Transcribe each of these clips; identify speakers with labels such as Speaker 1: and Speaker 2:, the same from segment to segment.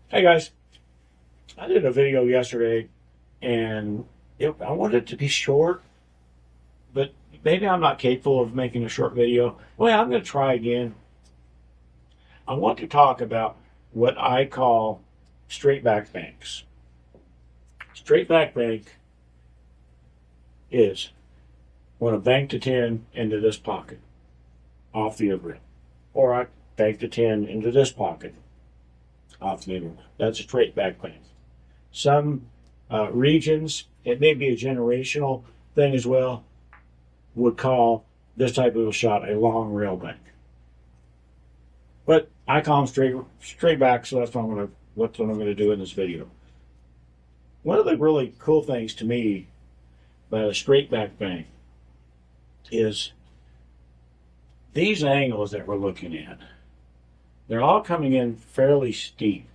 Speaker 1: Hey guys, I did a video yesterday and I wanted it to be short, but maybe I'm not capable of making a short video. Well, I'm going to try again. I want to talk about what I call straight back banks. Straight back bank is when I bank the 10 into this pocket off the overhead, or I bank the 10 into this pocket off the overhead. That's a straight back bank. Some regions, it may be a generational thing as well, would call this type of a shot a long rail bank. But I call them straight back, so that's what I'm going to do in this video. One of the really cool things to me about a straight back bank is these angles that we're looking at. They're all coming in fairly steep.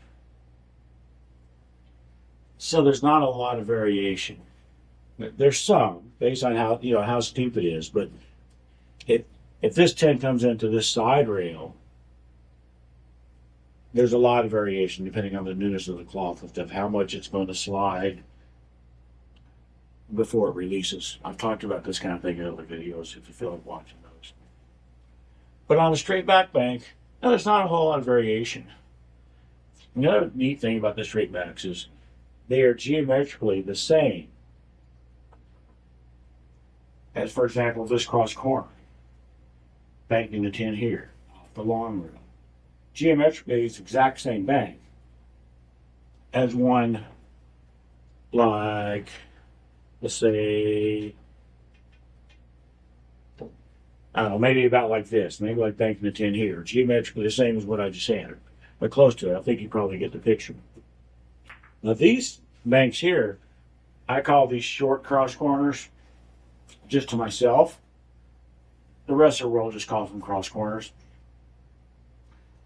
Speaker 1: So there's not a lot of variation. There's some based on how steep it is, but if this 10 comes into this side rail, there's a lot of variation depending on the newness of the cloth of how much it's going to slide before it releases. I've talked about this kind of thing in other videos if you feel like watching those. But on a straight back bank, no, there's not a whole lot of variation. Another neat thing about the straight backs is they are geometrically the same as, for example, this cross corner, banking the 10 here, off the long rail. Geometrically, it's the exact same bank as one like, let's say, I don't know, maybe about like this, maybe like banking the 10 here. Geometrically the same as what I just had, but close to it. I think you probably get the picture. Now these banks here, I call these short cross corners, just to myself. The rest of the world just calls them cross corners.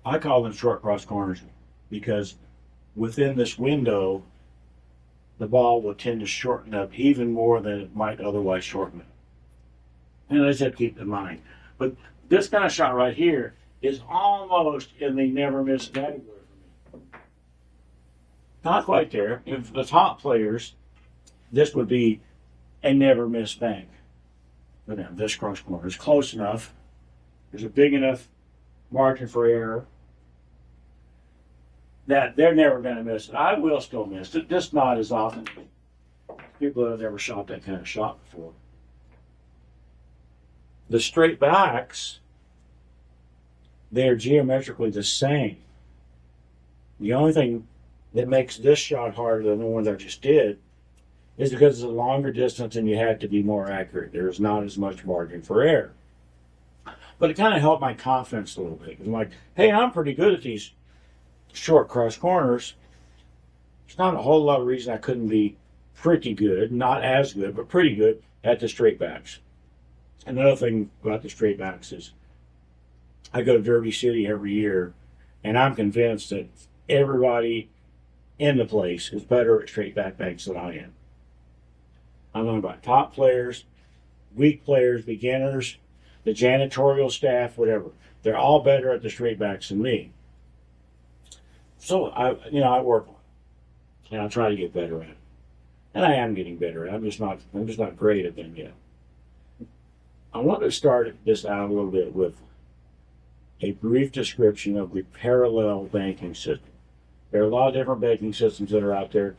Speaker 1: I call them short cross corners because within this window, the ball will tend to shorten up even more than it might otherwise shorten up. And I just have to keep in mind. But this kind of shot right here is almost in the never miss category for me. Not quite there. If the top players, this would be a never miss bank. But now this cross corner is close enough. There's a big enough margin for error that they're never going to miss it. I will still miss it, just not as often. People that have never shot that kind of shot before. The straight backs, they're geometrically the same. The only thing that makes this shot harder than the one that I just did is because it's a longer distance and you have to be more accurate. There's not as much margin for error. But it kind of helped my confidence a little bit. I'm like, hey, I'm pretty good at these short cross corners. There's not a whole lot of reason I couldn't be pretty good, not as good, but pretty good at the straight backs. Another thing about the straight backs is I go to Derby City every year, and I'm convinced that everybody in the place is better at straight back banks than I am. I'm talking about top players, weak players, beginners, the janitorial staff, whatever. They're all better at the straight backs than me. So I work on it, and I try to get better at it, and I am getting better at it. I'm just not great at them yet. I want to start this out a little bit with a brief description of the parallel banking system. There are a lot of different banking systems that are out there,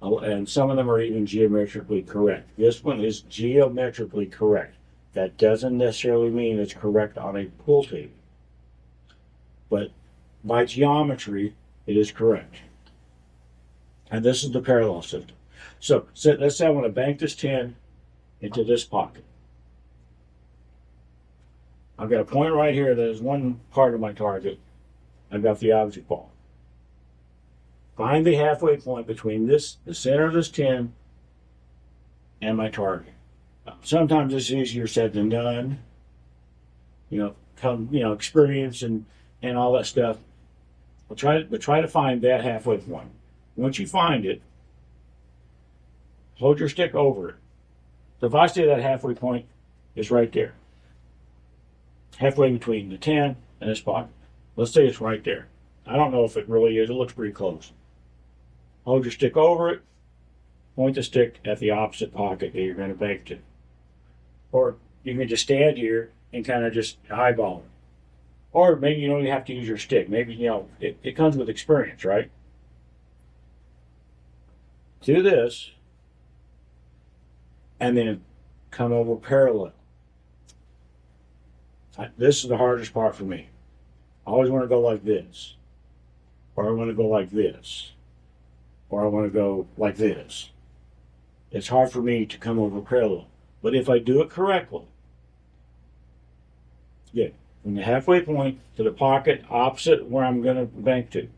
Speaker 1: and some of them are even geometrically correct. This one is geometrically correct. That doesn't necessarily mean it's correct on a pool table, but by geometry, it is correct. And this is the parallel system. So let's say I want to bank this 10 into this pocket. I've got a point right here that is one part of my target. I've got the object ball. Find the halfway point between the center of this 10 and my target. Sometimes it's easier said than done. Experience and all that stuff. We'll try to find that halfway point. Once you find it, hold your stick over it. So if I say that halfway point is right there, halfway between the 10 and this pocket, let's say it's right there. I don't know if it really is. It looks pretty close. Hold your stick over it. Point the stick at the opposite pocket that you're going to bank to. Or you can just stand here and kind of just eyeball it. Or maybe you don't even have to use your stick. Maybe, it comes with experience, right? Do this, and then come over parallel. This is the hardest part for me. I always want to go like this, or I want to go like this, or I want to go like this. It's hard for me to come over parallel. But if I do it correctly, yeah, from the halfway point to the pocket opposite where I'm going to bank to.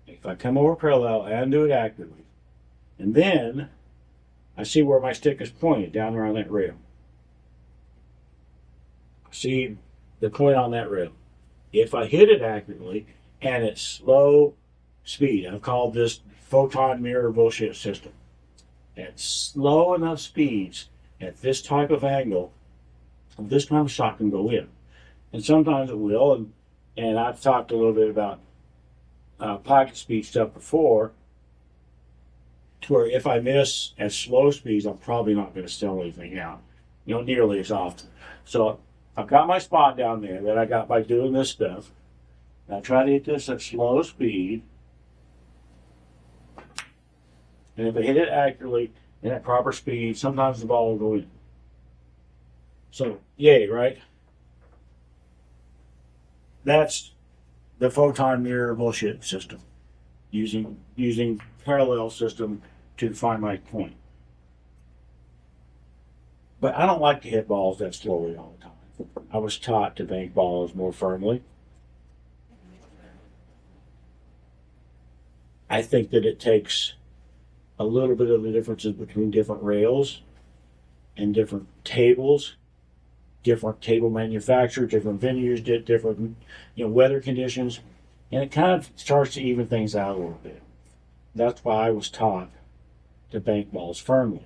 Speaker 1: If I come over parallel and do it accurately, and then I see where my stick is pointed down around that rail. See the point on that rail. If I hit it accurately and it's slow speed, I've called this photon mirror bullshit system. At slow enough speeds at this type of angle, this kind of shot can go in. And sometimes it will. And I've talked a little bit about pocket speed stuff before, to where if I miss at slow speeds, I'm probably not going to sell anything out, nearly as often. So I've got my spot down there that I got by doing this stuff. And I try to hit this at slow speed. And if I hit it accurately and at proper speed, sometimes the ball will go in. So, yay, right? That's the photon mirror bullshit system. Using parallel system to find my point. But I don't like to hit balls that slowly all the time. I was taught to bank balls more firmly. I think that it takes a little bit of the differences between different rails and different tables, different table manufacturers, different venues, different weather conditions, and it kind of starts to even things out a little bit. That's why I was taught to bank balls firmly.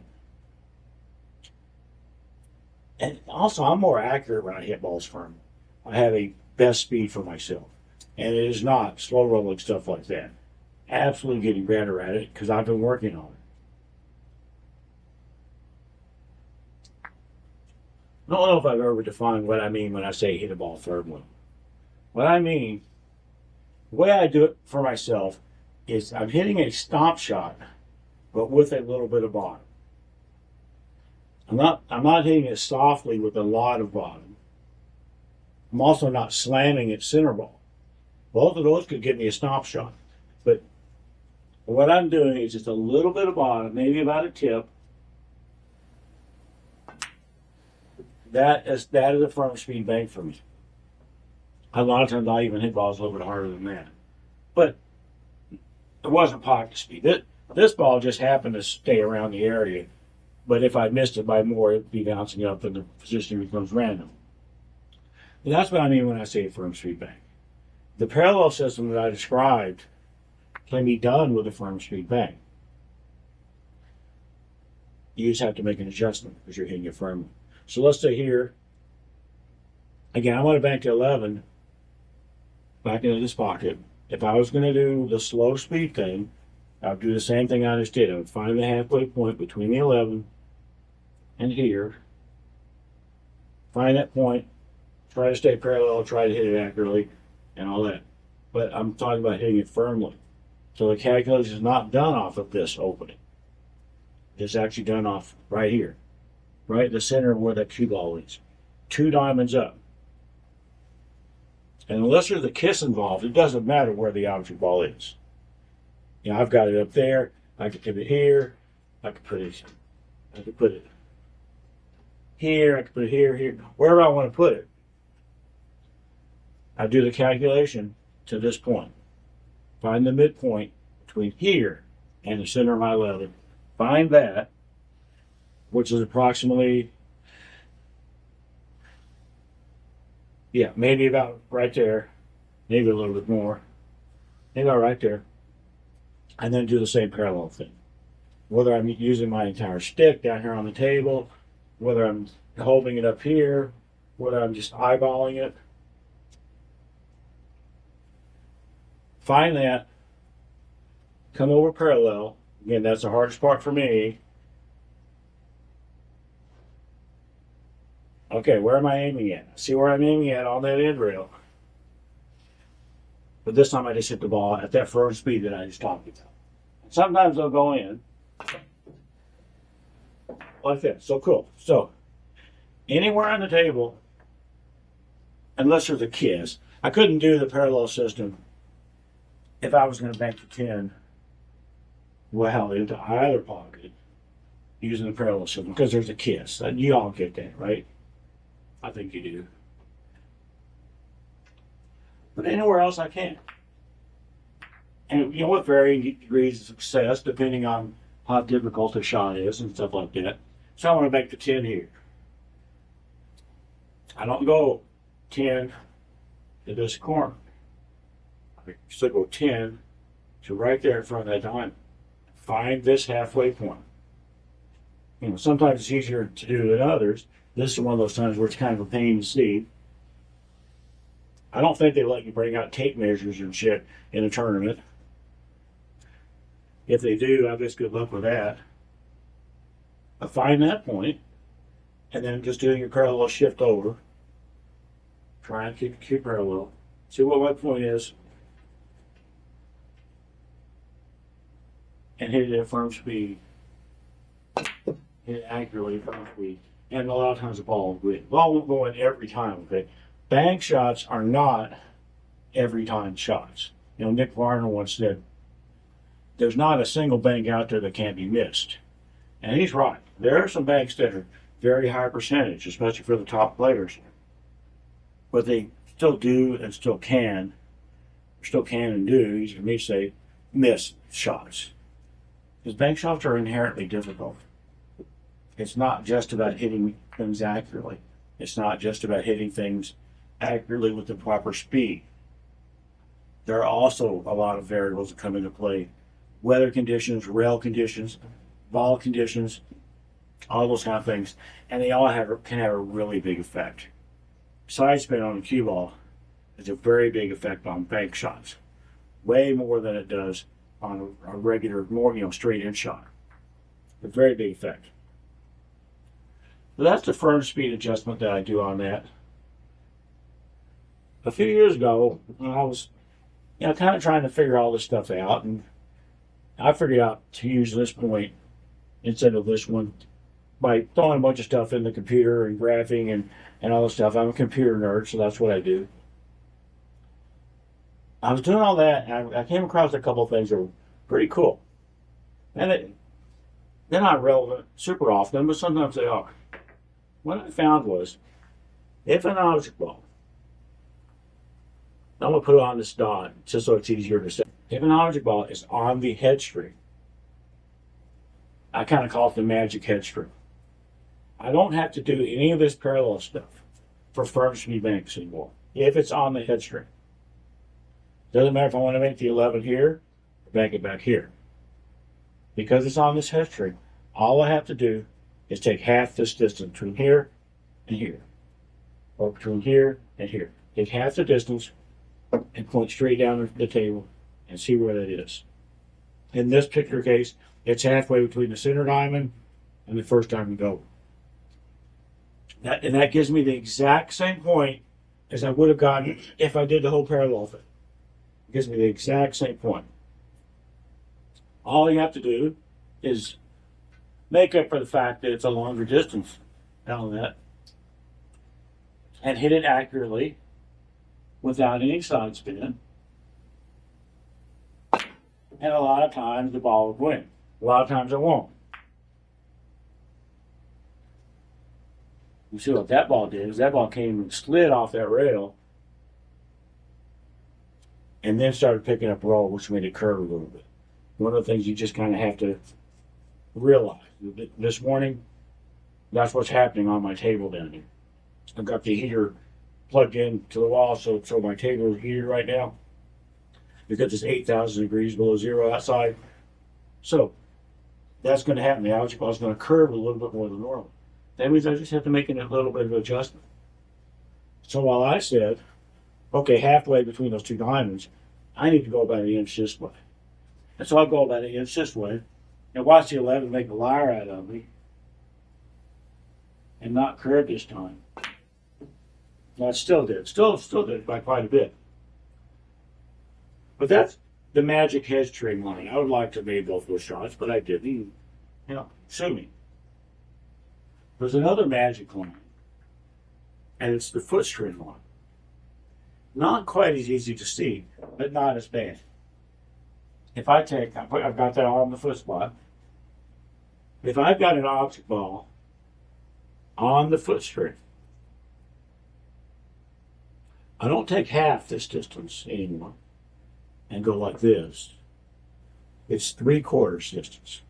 Speaker 1: And also, I'm more accurate when I hit balls firmly. I have a best speed for myself, and it is not slow rolling stuff like that. Absolutely getting better at it because I've been working on it. I don't know if I've ever defined what I mean when I say hit a ball firmly. What I mean, the way I do it for myself is I'm hitting a stomp shot, but with a little bit of bottom. I'm not hitting it softly with a lot of bottom. I'm also not slamming it center ball. Both of those could give me a stomp shot. But what I'm doing is just a little bit of bottom, maybe about a tip. That is a firm speed bank for me. A lot of times I even hit balls a little bit harder than that. But it wasn't pocket speed. This ball just happened to stay around the area. But if I missed it by more, it'd be bouncing up and the position becomes random. And that's what I mean when I say a firm speed bank. The parallel system that I described can be done with a firm speed bank. You just have to make an adjustment because you're hitting it firmly. So let's say here, again, I want to bank to 11 back into this pocket. If I was going to do the slow speed thing, I would do the same thing I just did. I would find the halfway point between the 11 and here. Find that point, try to stay parallel, try to hit it accurately, and all that. But I'm talking about hitting it firmly. So the calculation is not done off of this opening. It's actually done off right here. Right in the center of where that cue ball is. 2 diamonds up. And unless there's a kiss involved, it doesn't matter where the object ball is. I've got it up there. I could put it here. I could put it here. I could put it here. Wherever I want to put it. I do the calculation to this point. Find the midpoint between here and the center of my leather. Find that, which is approximately, maybe about right there, maybe a little bit more, maybe about right there, and then do the same parallel thing. Whether I'm using my entire stick down here on the table, whether I'm holding it up here, whether I'm just eyeballing it. Find that, come over parallel. Again, that's the hardest part for me. Okay, where am I aiming at? See where I'm aiming at on that end rail. But this time I just hit the ball at that firm speed that I just talked about. Sometimes they'll go in like that. So cool. So anywhere on the table, unless there's a kiss, I couldn't do the parallel system if I was going to bank the 10 well into either pocket using the parallel system because there's a kiss. You all get that, right? I think you do. But anywhere else I can. And with varying degrees of success depending on how difficult the shot is and stuff like that. So I want to make the 10 here. I don't go 10 to this corner. I still go 10 to right there in front of that diamond. Find this halfway point. Sometimes it's easier to do than others. This is one of those times where it's kind of a pain to see. I don't think they let you bring out tape measures and shit in a tournament. If they do, I guess good luck with that. But find that point, and then just do your parallel shift over. Try and keep parallel. See what my point is. And hit it at firm speed. Hit it accurately at firm speed. And a lot of times the ball will go in. The ball won't go in every time, okay? Bank shots are not every time shots. Nick Varner once said, there's not a single bank out there that can't be missed. And he's right. There are some banks that are very high percentage, especially for the top players. But they still do and still can and do, easy for me to say, miss shots. Because bank shots are inherently difficult. It's not just about hitting things accurately. It's not just about hitting things accurately with the proper speed. There are also a lot of variables that come into play. Weather conditions, rail conditions, ball conditions, all those kind of things. And they all can have a really big effect. Side spin on a cue ball has a very big effect on bank shots. Way more than it does on a regular, more straight in shot. A very big effect. But that's the firm speed adjustment that I do on that. A few years ago, I was kind of trying to figure all this stuff out, and I figured out to use this point instead of this one by throwing a bunch of stuff in the computer and graphing and all this stuff. I'm a computer nerd, so that's what I do. I was doing all that, and I came across a couple of things that were pretty cool. And they're not relevant super often, but sometimes they are. What I found was, if an object ball, I'm going to put it on this dot just so it's easier to say. If an object ball is on the head string, I kind of call it the magic head string. I don't have to do any of this parallel stuff for firm speed banks anymore if it's on the head string. Doesn't matter if I want to make the 11 here or bank it back here. Because it's on this head string, all I have to do is take half this distance between here and here, or between here and here. Take half the distance and point straight down the table and see where that is. In this particular case, it's halfway between the center diamond and the first diamond over. That gives me the exact same point as I would have gotten if I did the whole parallel thing. It gives me the exact same point. All you have to do is make up for the fact that it's a longer distance down that and hit it accurately without any side spin. And a lot of times the ball would win. A lot of times it won't. You see what that ball did is that ball came and slid off that rail and then started picking up roll, which made it curve a little bit. One of the things you just kind of have to realize. This morning, that's what's happening on my table down here. I've got the heater plugged in to the wall, so my table is heated right now because it's 8,000 degrees below zero outside. So that's going to happen. The algae ball is going to curve a little bit more than normal. That means I just have to make a little bit of adjustment. So while I said, okay, halfway between those two diamonds, I need to go about an inch this way. And so I'll go about an inch this way and watch the 11 make a liar out of me and not curve this time. No, it still did. Still did by quite a bit. But that's the magic hedge trim line. I would like to have made both those shots, but I didn't. You know, sue me. There's another magic line, and it's the foot string line. Not quite as easy to see, but not as bad. If I've got that on the foot spot. If I've got an object ball on the foot string, I don't take half this distance anymore and go like this. It's 3/4 distance.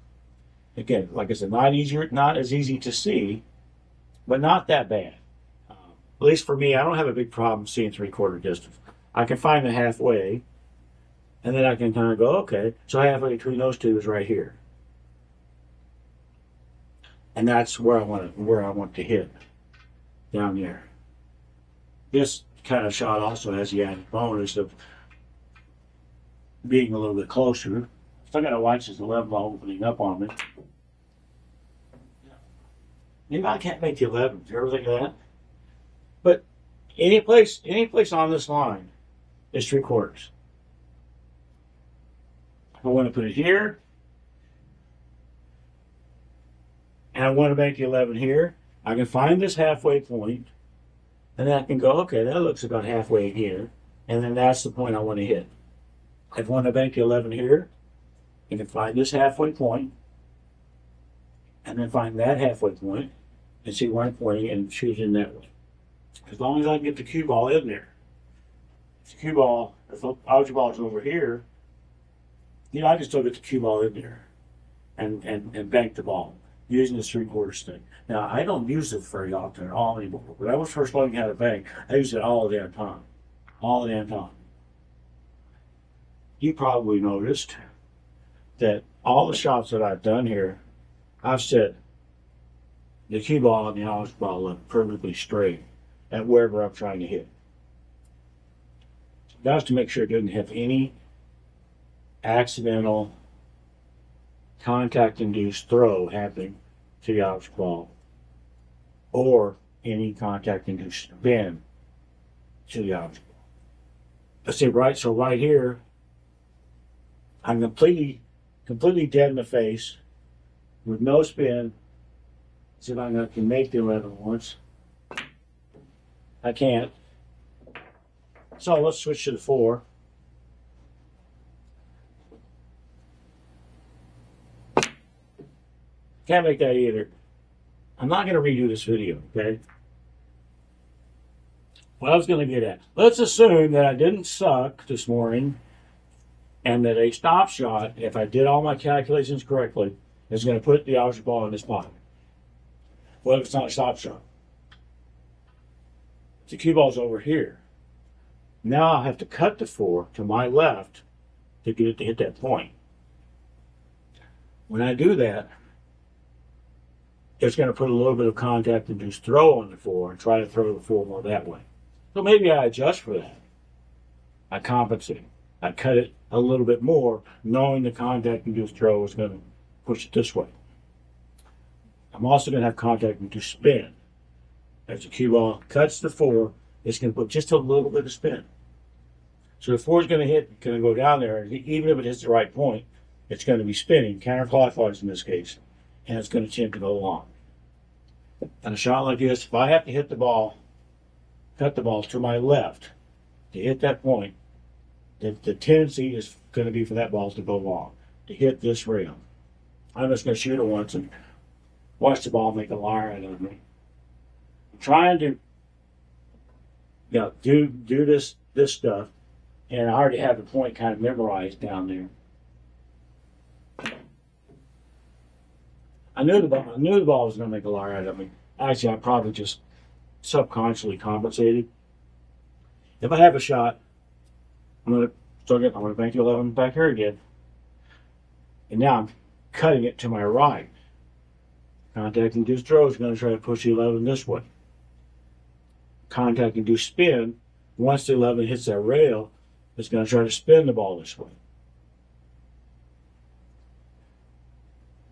Speaker 1: Again, like I said, not as easy to see, but not that bad. At least for me, I don't have a big problem seeing 3/4 distance. I can find the halfway, and then I can kind of go, okay, so halfway between those two is right here. And that's where I want to hit, down there. This kind of shot also has the added bonus of being a little bit closer. Still got to watch this 11 ball opening up on me. Maybe I can't make the 11. Did you ever think of that? But any place on this line is 3/4. I want to put it here, and I want to make the 11 here. I can find this halfway point, and then I can go, okay, that looks about halfway in here, and then that's the point I want to hit. If I want to make the 11 here, I can find this halfway point, and then find that halfway point, and see where I'm pointing and choosing that way. As long as I can get the cue ball in there. If the object ball is over here, I can still get the cue ball in there and bank the ball using this 3/4 stick. Now, I don't use it very often at all anymore. When I was first learning how to bank, I used it all the damn time. All the damn time. You probably noticed that all the shots that I've done here, I've set the cue ball and the object ball up perfectly straight at wherever I'm trying to hit. That's to make sure it doesn't have any accidental contact-induced throw happening to the object ball or any contact-induced spin to the object ball. Let's see, right here, I'm completely dead in the face with no spin. See if I can make the 11 once. I can't. So let's switch to the 4. Can't make that either. I'm not going to redo this video, okay? What I was going to get at. Let's assume that I didn't suck this morning and that a stop shot, if I did all my calculations correctly, is going to put the object ball in this pocket. What if it's not a stop shot? The cue ball's over here. Now I'll have to cut the 4 to my left to get it to hit that point. When I do that, it's going to put a little bit of contact-induced throw on the 4 and try to throw the 4 more that way. So maybe I adjust for that. I compensate. I cut it a little bit more, knowing the contact-induced throw is going to push it this way. I'm also going to have contact-induced spin. As the cue ball cuts the 4, it's going to put just a little bit of spin. So the 4 is going to go down there, and even if it hits the right point, it's going to be spinning, counterclockwise in this case, and it's going to tend to go long. And a shot like this, if I have to hit the ball, cut the ball to my left to hit that point, the tendency is going to be for that ball to go long, to hit this rim. I'm just going to shoot it once and watch the ball make a liar out of me. I'm trying to do this stuff, and I already have the point kind of memorized down there. I knew the ball was going to make a liar out of me. Actually, I probably just subconsciously compensated. If I have a shot, I'm going to bank the 11 back here again. And now I'm cutting it to my right. Contact-induced throw is going to try to push the 11 this way. Contact-induced spin, once the 11 hits that rail, It's going to try to spin the ball this way.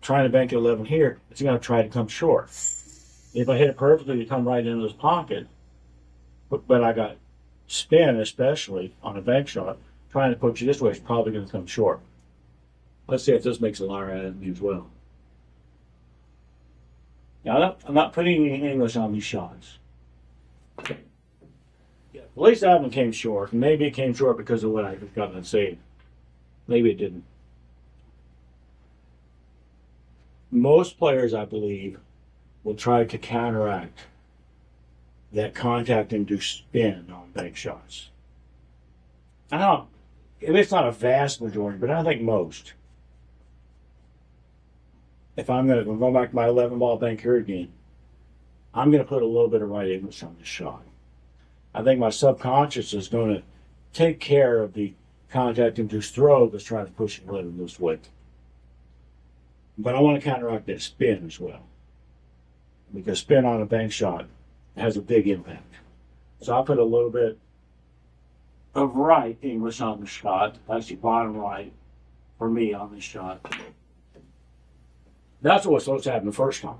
Speaker 1: Trying to bank 11 here, it's going to try to come short. If I hit it perfectly, you come right into this pocket. But I got spin, especially on a bank shot, trying to push you this way is probably going to come short. Let's see if this makes a liar out of me as well. Now, I'm not putting any English on these shots. Yeah, at least that one came short. Maybe it came short because of what I got to say. Maybe it didn't. Most players, I believe, will try to counteract that contact-induced spin on bank shots. I don't. It's not a vast majority, but I think most. If I'm going to go back to my 11-ball bank here again, I'm going to put a little bit of right English on this shot. I think my subconscious is going to take care of the contact-induced throw that's trying to push it in this way. But I want to counteract that spin as well, because spin on a bank shot has a big impact. So I'll put a little bit of right English on the shot, actually bottom right for me on this shot. That's what's supposed to happen the first time.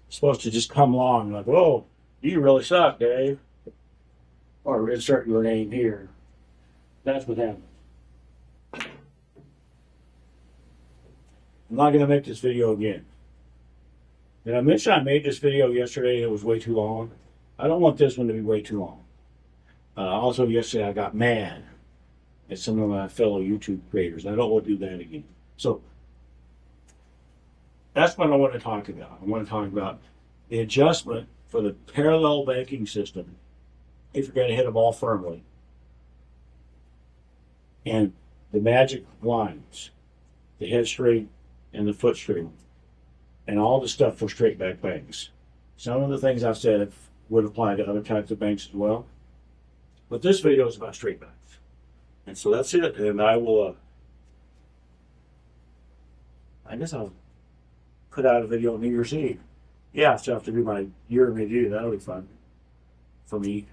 Speaker 1: It's supposed to just come along like, whoa, you really suck, Dave. Or insert your name here. That's what happened. I'm not going to make this video again. Did I mention I made this video yesterday and it was way too long? I don't want this one to be way too long. Also, yesterday I got mad at some of my fellow YouTube creators. I don't want to do that again. So, that's what I want to talk about. I want to talk about the adjustment for the parallel banking system if you're going to hit a ball firmly. And the magic lines, the head straight and the foot straight, and all the stuff for straight back banks. Some of the things I've said would apply to other types of banks as well. But this video is about straight backs. And so that's it. And I will, I guess I'll put out a video on New Year's Eve. Yeah, so I have to do my year in review. That'll be fun for me.